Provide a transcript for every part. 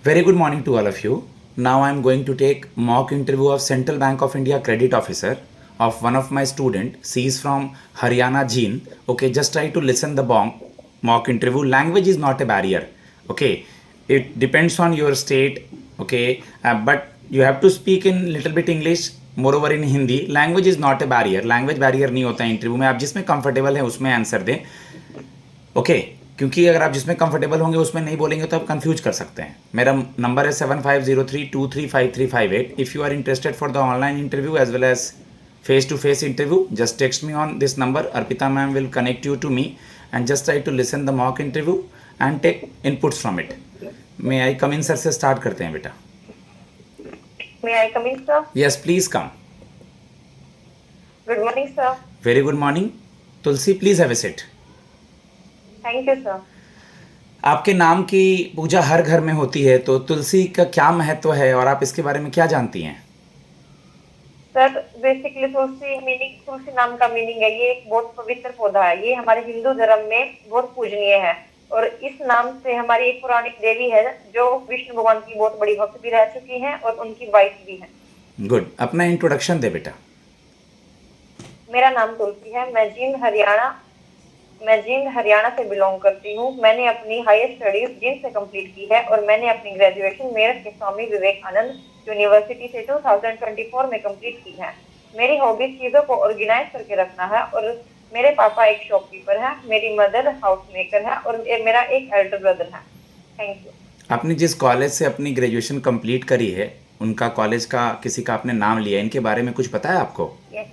Very good morning to all of you. Now I am going to take mock interview of Central Bank of India credit officer of one of my student. She is from Haryana, Jean. Okay, just try to listen the mock interview. Language is not a barrier. Okay, it depends on your state. Okay, but you have to speak in little bit English. Moreover in Hindi. Language is not a barrier. Language barrier नहीं होता है interview में. आप जिसमें comfortable है उसमें answer दें. Okay क्योंकि अगर आप जिसमें कंफर्टेबल होंगे उसमें नहीं बोलेंगे तो आप कंफ्यूज कर सकते हैं. मेरा नंबर है 7503235358. If you are interested for the online interview as well as face to face interview just text me on this number. Arpita ma'am will connect you to me and just try to listen the mock interview and take inputs from it. May I come in sir से start करते हैं बेटा. May I come in, sir? Yes please come. Good morning, sir. Very good morning. Tulsi please have a seat. Thank you, sir. आपके नाम की पूजा हर घर में होती है तो तुलसी का क्या महत्व है और आप इसके बारे में क्या जानती हैं? सर बेसिकली तुलसी नाम का मीनिंग है, ये एक बहुत पवित्र पौधा है. ये हमारे हिंदू धर्म में बहुत पूजनीय है और इस नाम से हमारी एक पौराणिक देवी है जो विष्णु भगवान की बहुत बड़ी भक्त भी रह चुकी हैं और उनकी वाइफ भी है. गुड. अपना इंट्रोडक्शन दे बेटा. मेरा नाम तुलसी है. मैं जींद हरियाणा से बिलोंग करती हूँ. मैंने अपनी हायर स्टडीज जींद से कंप्लीट की है और मैंने अपनी ग्रेजुएशन मेरठ के स्वामी विवेकानंद यूनिवर्सिटी से 2024 में कंप्लीट की है. मेरी हॉबीज चीज़ों को ऑर्गेनाइज करके रखना है और मेरे पापा एक शॉपकीपर है, मेरी मदर हाउस मेकर है और मेरा एक एल्डर ब्रदर है. Thank you. आपने जिस कॉलेज से अपनी ग्रेजुएशन कंप्लीट करी है उनका कॉलेज का किसी का आपने नाम लिया, इनके बारे में कुछ पता है आपको? ये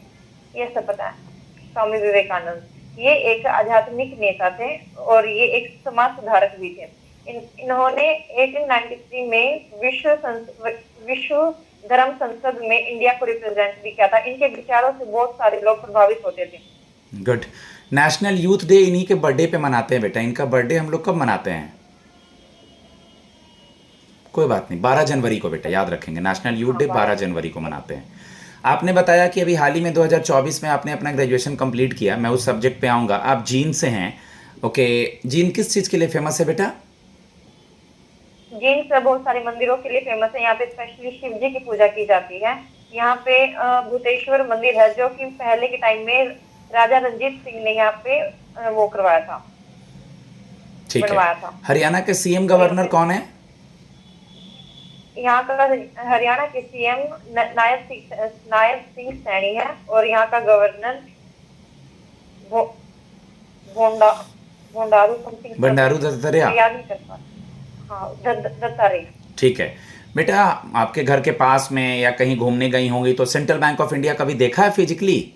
सब पता है. स्वामी विवेकानंद ये एक आध्यात्मिक नेता थे और ये एक समाज सुधारक भी थे. इन्होंने 1893 में विश्व धर्म संसद में इंडिया को रिप्रेजेंट भी किया था. इनके विचारों से बहुत सारे लोग प्रभावित होते थे. गुड. नेशनल यूथ डे इन्हीं के बर्थडे पे मनाते हैं बेटा. इनका बर्थडे हम लोग कब मनाते हैं? कोई बात नहीं, 12 जनवरी को बेटा, याद रखेंगे. नेशनल यूथ डे 12 जनवरी को मनाते हैं. आपने बताया कि अभी हाल ही में 2024 में आपने अपना ग्रेजुएशन कंप्लीट किया. मैं उस सब्जेक्ट पे आऊँगा. आप जींद से हैं. ओके, जींद किस चीज़ के लिए फेमस है बेटा? जींद से बहुत सारे मंदिरों के लिए फेमस है. यहाँ पे स्पेशली शिव जी की पूजा की जाती है. यहाँ पे भूतेश्वर मंदिर है जो कि पहले के टाइम में राजा रंजीत सिंह ने यहाँ पे वो करवाया था. ठीक है. हरियाणा के सीएम गवर्नर कौन है? यहाँ का हरियाणा के सीएम नायब सिंह सैनी है और यहाँ का गवर्नर भंडारू दत्तात्रेय. हाँ, दत्तात्रेय. ठीक है बेटा. आपके घर के पास में या कहीं घूमने गई होंगी तो सेंट्रल बैंक ऑफ इंडिया कभी देखा है फिजिकली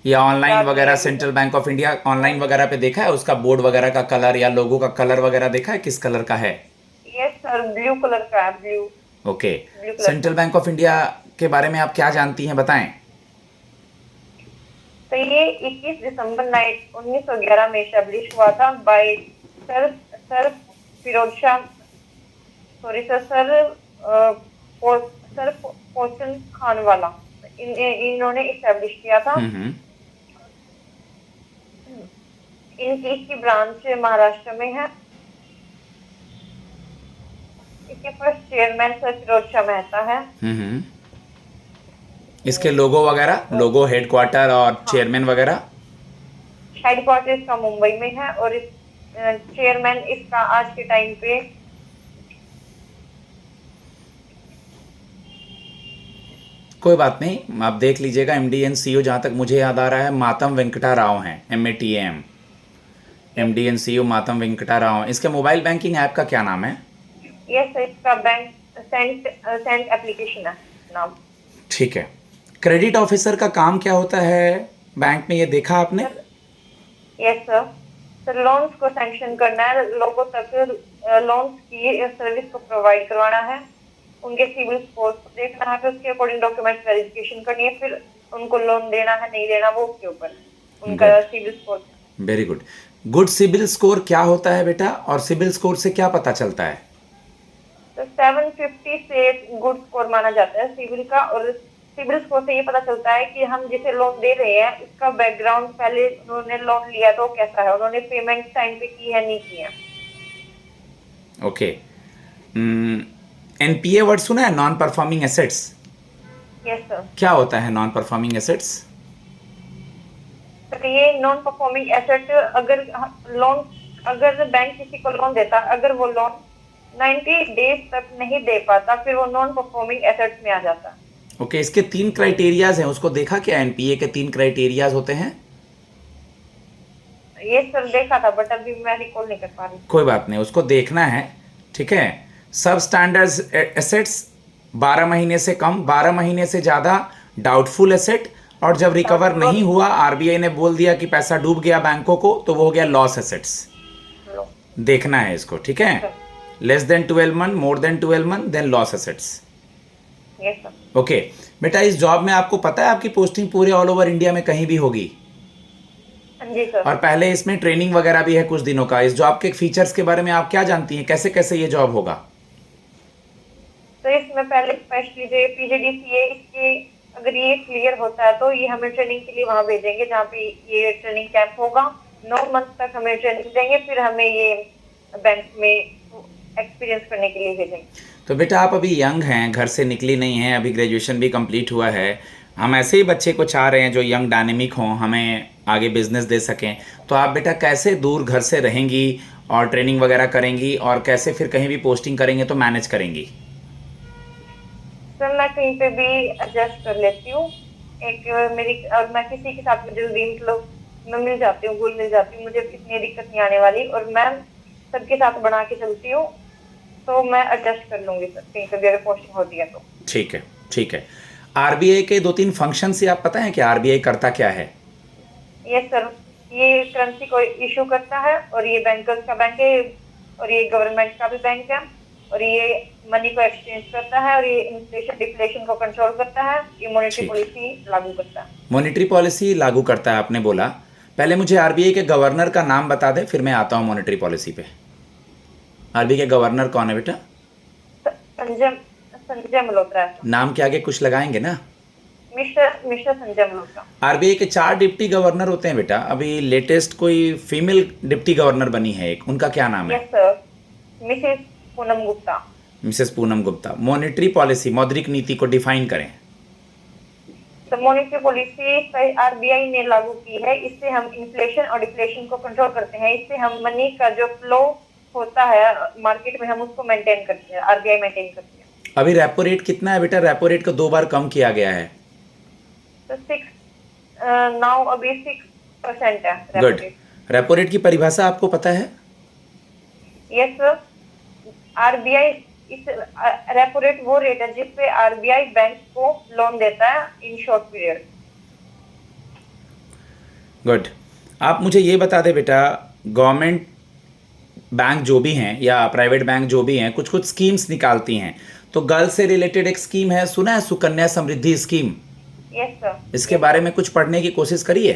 या ऑनलाइन वगैरह? Central bank of India online वगैरह पे देखा है? उसका बोर्ड वगैरह का कलर या लोगो का कलर वगैरह देखा है? किस कलर का है? यस सर, ब्लू कलर का है. Blue. Okay. Central bank of India के बारे में आप क्या जानती हैं, बताएं. तो ये 21 दिसंबर 1911 में एस्टेब्लिश हुआ था by sir Firoz Shah sir पोचन खान वाला. इन्होंने एस्टेब्लिश किया था. इसकी ब्रांच महाराष्ट्र में है. इसके first chairman sir Firoz Shah Mehta है. इसके लोगो वगैरह, लोगो, हेडक्वार्टर और चेयरमैन वगैरह? हेडक्वार्टर इसका मुंबई में है और इस चेयरमैन इसका आज के टाइम पे कोई बात नहीं, आप देख लीजिएगा. एमडी एंड सीईओ जहाँ तक मुझे याद आ रहा है मातम वेंकटा राव हैं. MATAM. एमडी एंड सीईओ मातम वेंकटा राव. इसके मोबाइल बैंकिंग ऐप का क्या नाम है? यस, इसका बैंक सेंट एप्लीकेशन है नाम. ठीक है. क्रेडिट ऑफिसर का काम क्या होता है बैंक में, ये देखा आपने? यस सर, लोन्स को सैंक्शन करना है, लोगों तक लोन्स की सर्विस को प्रोवाइड करवाना है, उनके सिविल स्कोर को देखना है, फिर उसके अकॉर्डिंग डॉक्यूमेंट वेरिफिकेशन करनी है, फिर उनको लोन देना है नहीं देना वो उसके ऊपर उनका CIBIL score. Very good. Good CIBIL score क्या होता है बेटा और सिविल स्कोर से क्या पता चलता है? तो 750 से गुड स्कोर माना जाता है सिविल का. और सिविल स्कोर से ये पता चलता है कि हम जिसे लोन दे रहे हैं इसका बैकग्राउंड, पहले उन्होंने लोन लिया तो कैसा है, उन्होंने पेमेंट टाइम पे की है नहीं की है. ओके। एनपीए वर्ड सुना है, non performing assets? Yes sir. क्या होता है नॉन परफॉर्मिंग एसेट्स? सर ये नॉन परफॉर्मिंग एसेट, अगर लोन, अगर बैंक किसी को लोन देता, अगर वो लोन 90 डेज तक नहीं दे पाता, फिर वो नॉन परफॉर्मिंग एसेट्स में आ जाता है। ओके, इसके 3 क्राइटेरियाज हैं, उसको देखा क्या? एनपीए के 3 क्राइटेरियाज होते हैं। ये सर देखा था, बट अभी मैं रिकॉल नहीं कर पा रही। कोई बात नहीं, उसको देखना है, ठीक है। सब स्टैंडर्ड्स एसेट्स 12 महीने से कम, 12 महीने से ज़्यादा डाउटफुल एसेट, और जब रिकवर नहीं हुआ, आरबीआई ने बोल दिया कि पैसा डूब गया बैंकों को, तो वो हो गया लॉस एसेट्स। लो। देखना है इसको, ठीक है। Less than 12 month, more than 12 month, then loss assets. Yes sir. Okay बेटा, इस जॉब में आपको पता है आपकी पोस्टिंग पूरे ऑल ओवर इंडिया में कहीं भी होगी, जी सर। और पहले इसमें ट्रेनिंग वगैरह भी है कुछ दिनों का। इस जॉब के फीचर्स के बारे में आप क्या जानती हैं, कैसे कैसे ये जॉब होगा? तो इसमें पहले स्पेशली जो पीजीडीसीए, इसके अगर ये क्लियर होता है तो ये हमें ट्रेनिंग के लिए वहां भेजेंगे जहाँ पे ये ट्रेनिंग कैंप होगा। 9 मंथ तक हमें ट्रेनिंग देंगे, फिर हमें ये बैंक में एक्सपीरियंस करने के लिए भेजेंगे। तो बेटा आप अभी यंग हैं, घर से निकली नहीं हैं, अभी ग्रेजुएशन भी कंप्लीट हुआ है। हम ऐसे ही बच्चे को चाह रहे हैं जो यंग डायनेमिक हों, हमें आगे बिजनेस दे सकें। तो आप बेटा कैसे दूर घर से रहेंगी और ट्रेनिंग वगैरह करेंगी, और कैसे फिर कहीं भी पोस्टिंग करेंगे तो मैनेज करेंगी? सर मैं कहीं पे भी एडजस्ट कर लेती हूँ। एक मेरी, और मैं किसी के साथ में जल्दी मतलब मैं मिल जाती हूँ, घुल मिल जाती हूँ, मुझे इतनी दिक्कत नहीं आने वाली, और मैं सबके साथ बना के चलती हूँ, तो मैं एडजस्ट कर लूंगी सर कहीं पे भी अगर पोस्टिंग होती है तो। ठीक है, ठीक है। आरबीआई के 2-3 फंक्शन से आप पता है कि आरबीआई करता क्या है? यस सर, ये करेंसी को इशू करता है, और ये बैंकर्स का बैंक है, और ये गवर्नमेंट का भी बैंक है, और ये मनी को एक्सचेंज करता है, और ये इन्फ्लेशन डिफ्लेशन को कंट्रोल करता है, ये मॉनेटरी ठीक। पॉलिसी लागू करता है। मॉनेटरी पॉलिसी लागू करता है आपने बोला। पहले मुझे आरबीआई के गवर्नर का नाम बता दे, फिर मैं आता हूँ मॉनेटरी पॉलिसी पे। आरबीआई के गवर्नर कौन है बेटा? संजय संजय मल्होत्रा है सर। नाम के आगे कुछ लगाएंगे ना? Mister mister Sanjay Malhotra. RBI के 4 डिप्टी गवर्नर होते हैं बेटा, अभी लेटेस्ट कोई फीमेल डिप्टी गवर्नर बनी है एक, उनका क्या नाम है? Yes sir, Mrs Poonam Gupta. Mrs Poonam Gupta. Monetary policy, मौद्रिक नीति को डिफाइन करें। तो मॉनेटरी पॉलिसी आरबीआई ने लागू की है, इससे हम इन्फ्लेशन और डिफ्लेशन को कंट्रोल करते हैं, इससे हम मनी का जो फ्लो होता है मार्केट में हम उसको मेंटेन करते हैं, आरबीआई मेंटेन करती है। अभी रेपो रेट कितना है बेटा? रेपो रेट को 2 बार कम किया गया है। तो 6 नाउ अभी 6% है repo good. Rate. Repo rate की परिभाषा आपको पता है? यस सर, आरबीआई इस रेपो रेट वो रेट है जिस पे आरबीआई बैंक को लोन देता है इन शॉर्ट पीरियड। गुड। आप मुझे ये बता दे बेटा, गवर्नमेंट बैंक जो भी हैं या प्राइवेट बैंक जो भी हैं, कुछ कुछ स्कीम्स निकालती हैं। तो गर्ल से रिलेटेड एक स्कीम है, सुना है, Sukanya Samriddhi scheme? Yes sir. इसके बारे में कुछ पढ़ने की कोशिश करिए।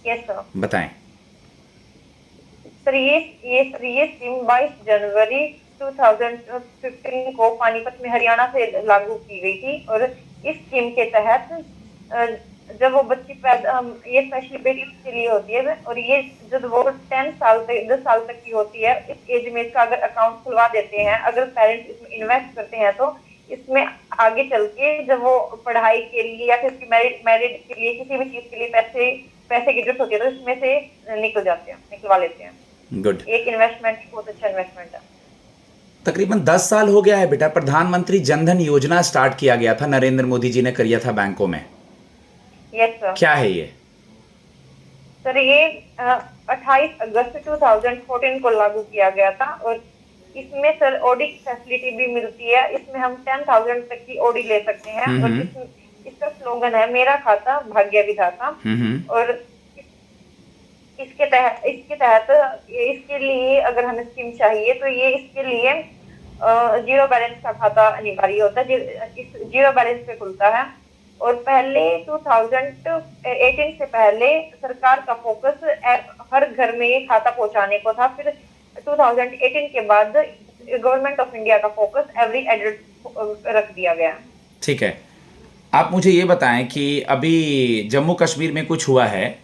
Yes sir. बताएं। सर ये स्कीम 22 जनवरी 2015 को पानीपत में हरियाणा से लागू की गई थी, और इस स्कीम के तहत जब वो बच्ची पैदा, ये स्पेशली बेटी के लिए होती है, और ये जब वो 10 साल तक की होती है, इस एज में इसका अगर अकाउंट खुलवा देते हैं, अगर पेरेंट्स इसमें इन्वेस्ट करते हैं, तो इसमें आगे चल के जब वो पढ़ाई के लिए या फिर उसकी मैरिड के लिए किसी भी चीज के लिए पैसे की जरूरत होती है, तो इसमें से निकलवा लेते हैं। गुड। एक इन्वेस्टमेंट बहुत अच्छा इन्वेस्टमेंट है। तकरीबन 10 साल हो गया है बेटा, प्रधानमंत्री जनधन योजना स्टार्ट किया गया था, नरेंद्र मोदी जी ने किया था बैंकों में। Yes sir. क्या है ये? सर ये 28 अगस्त 2014 को लागू किया गया था, और इसमें सर ओडी फैसिलिटी भी मिलती है, इसमें हम 10,000 तक की ओडी ले सकते हैं, और इसका स्लोगन है मेरा खाता भाग्य विधाता। और इसके तहत इसके लिए अगर हमें स्कीम चाहिए तो ये इसके लिए जीरो बैलेंस का खाता अनिवार्य होता है, इस जीरो बैलेंस पे खुलता है। और पहले 2018 से पहले सरकार का फोकस हर घर में ये खाता पहुंचाने को था, फिर 2018 के बाद गवर्नमेंट ऑफ इंडिया का फोकस एवरी एडल्ट रख दिया गया। ठीक है, आप मुझे ये बताएं कि अभी जम्मू कश्मीर में कुछ हुआ है,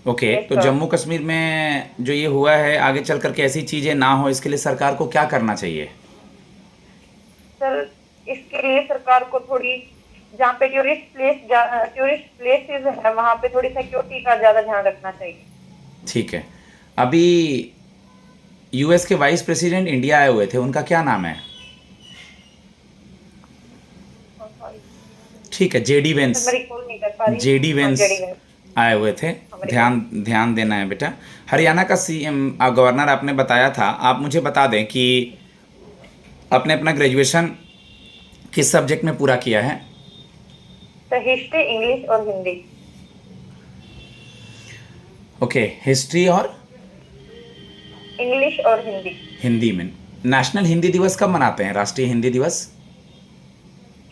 ओके, Yes, तो sir. जम्मू कश्मीर में जो ये हुआ है, आगे चल करके ऐसी चीज़ें ना हो, इसके लिए सरकार को क्या करना चाहिए? सर, इसके लिए सरकार को थोड़ी, जहाँ पे टूरिस्ट प्लेसेस है वहाँ पे थोड़ी सिक्योरिटी का ज़्यादा ध्यान रखना चाहिए। ठीक है। अभी यूएस के वाइस प्रेसिडेंट इंडिया आए हुए थे, उनका क्या नाम है? ठीक है, जेडी सर वेंस। मैं रिकॉल नहीं कर पा रही। जेडी हाँ, वेंस जेडी वेंस। आए हुए थे। हमारे ध्यान ध्यान देना है बेटा। हरियाणा का सीएम गवर्नर आपने बताया था, आप मुझे बता दें कि आपने अपना ग्रेजुएशन किस सब्जेक्ट में पूरा किया है? सर हिस्ट्री, इंग्लिश और हिंदी। ओके, हिस्ट्री और इंग्लिश और हिंदी। हिंदी में। नेशनल हिंदी दिवस कब मनाते हैं, राष्ट्रीय हिंदी दिवस?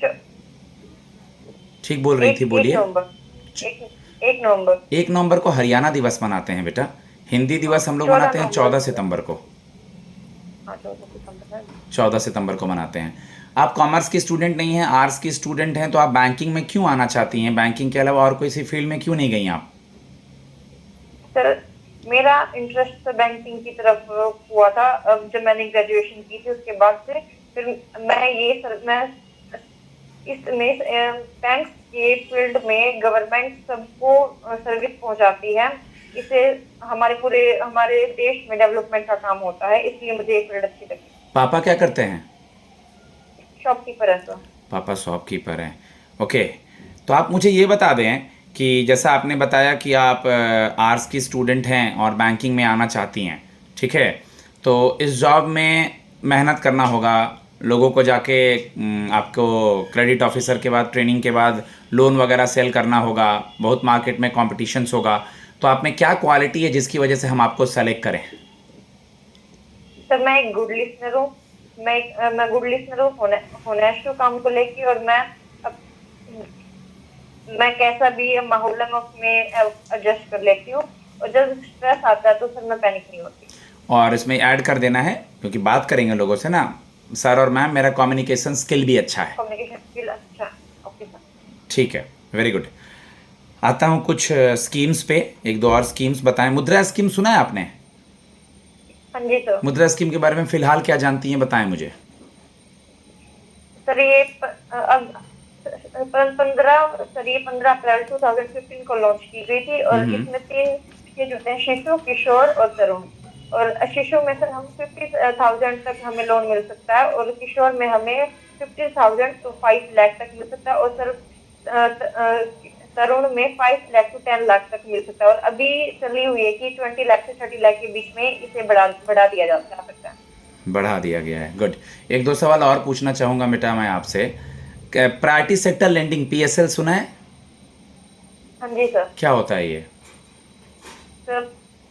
चो- ठीक बोल रही थी, एक बोलिए। नवंबर। एक नवंबर। 1 नवंबर को हरियाणा दिवस मनाते हैं बेटा। हिंदी दिवस हम लोग 14 मनाते हैं 14 नवंबर। सितंबर को। हाँ, 14 सितंबर है। 14 सितंबर को मनाते हैं। आप कॉमर्स की स्टूडेंट नहीं हैं, आर्ट्स की स्टूडेंट हैं, तो आप बैंकिंग में क्यों आना चाहती हैं? बैंकिंग के अलावा और कोई सी फील्ड में क्यों नहीं गई आप? सर मेरा इंटरेस्ट बैंकिंग की तरफ हुआ था। अब जब मैंने ग्रेजुएशन की थी उसके बाद से फिर मैं इसमें बैंक के फील्ड में गवर्नमेंट सबको सर्विस पहुंचाती है। इससे हमारे देश में डेवलपमेंट का काम होता है, इसलिए मुझे ये फील्ड अच्छी लगी। पापा क्या करते हैं? शॉपकीपर है सर। पापा शॉपकीपर हैं। ओके, तो आप मुझे ये बता दें कि जैसा आपने बताया कि आप आर्ट्स की स्टूडेंट हैं और बैंकिंग में आना चाहती हैं, ठीक है, तो इस जॉब में मेहनत करना होगा, लोगों को जाके आपको क्रेडिट ऑफिसर के बाद, ट्रेनिंग के बाद लोन वगैरह सेल करना होगा, बहुत मार्केट में कॉम्पिटिशन्स होगा, तो आप में क्या क्वालिटी है जिसकी वजह से हम आपको सेलेक्ट करें? सर मैं एक गुड लिसनर हूँ। मैं गुड लिसनर हूँ, होनेस्ट हूँ काम को लेके, और मैं कैसा भी माहौल है मैं उसमें एडजस्ट कर लेती हूँ, और जब स्ट्रेस आता है तो सर मैं पैनिक नहीं होती। और इसमें ऐड कर देना है, क्योंकि बात करेंगे लोगों से ना, सर और मैम, मेरा कम्युनिकेशन स्किल भी अच्छा है। कम्युनिकेशन स्किल अच्छा है। Okay sir. ठीक है, वेरी गुड। आता हूँ कुछ स्कीम्स पे, एक दो और स्कीम्स बताएं। मुद्रा स्कीम सुना है आपने? हाँ जी सर। मुद्रा स्कीम के बारे में फिलहाल क्या जानती हैं, बताएं मुझे। सर ये 15 अप्रैल 2015 को लॉन्च की गई थी, और इसमें 3 स्टेज होते हैं: शिशु, किशोर और तरुण। और शिशु में सर हम 50,000 तक हमें लोन मिल सकता है, और किशोर में हमें 50,000 to 5 लाख तक मिल सकता है, और सर तरुण में 5 लाख to 10 लाख तक मिल सकता है। और अभी चली हुई है कि 20 लाख से 30 लाख के बीच में इसे बढ़ा दिया जा सकता है। बढ़ा दिया गया है, गुड। एक दो सवाल और पूछना चाहूँगा बेटा मैं आपसे। प्रायोरिटी सेक्टर लेंडिंग, पीएसएल सुना है? हाँ जी सर। क्या होता है ये? सर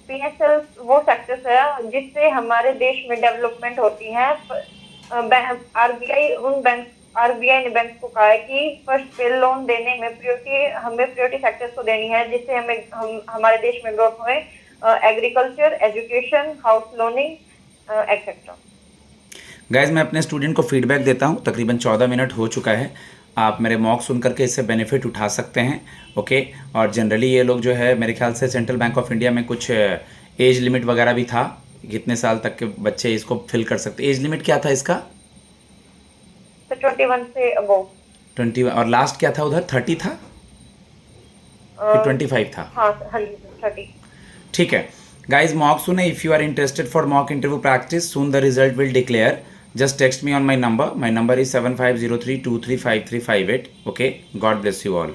पीएसएल वो सेक्टर्स है जिससे हमारे देश में डेवलपमेंट होती है। आरबीआई ने बैंक को कहा है कि फर्स्ट पे लोन देने में प्रायोरिटी सेक्टर्स को देनी है, जिससे हमारे देश में ग्रोथ होए। Agriculture, education, house loaning etcetera. Guys, मैं अपने स्टूडेंट को फीडबैक देता हूँ। तकरीबन 14 मिनट हो चुका है। आप मेरे मॉक सुन करके इससे बेनिफिट उठा सकते हैं, ओके। और जनरली ये लोग जो है, मेरे ख्याल से सेंट्रल बैंक ऑफ इंडिया में कुछ एज लिमिट वगैरह भी था, कितने साल तक के बच्चे इसको फिल कर सकते। एज लिमिट क्या था इसका? 21 से अबव। 20। और लास्ट क्या था उधर, 30 था कि 25 था? हाँ हाँ जी 30। ठीक है गाइज, मॉक सुने। If you are interested for mock interview practice, soon the result will declare. Just text me on my number. My number is 7503235358. Okay. God bless you all.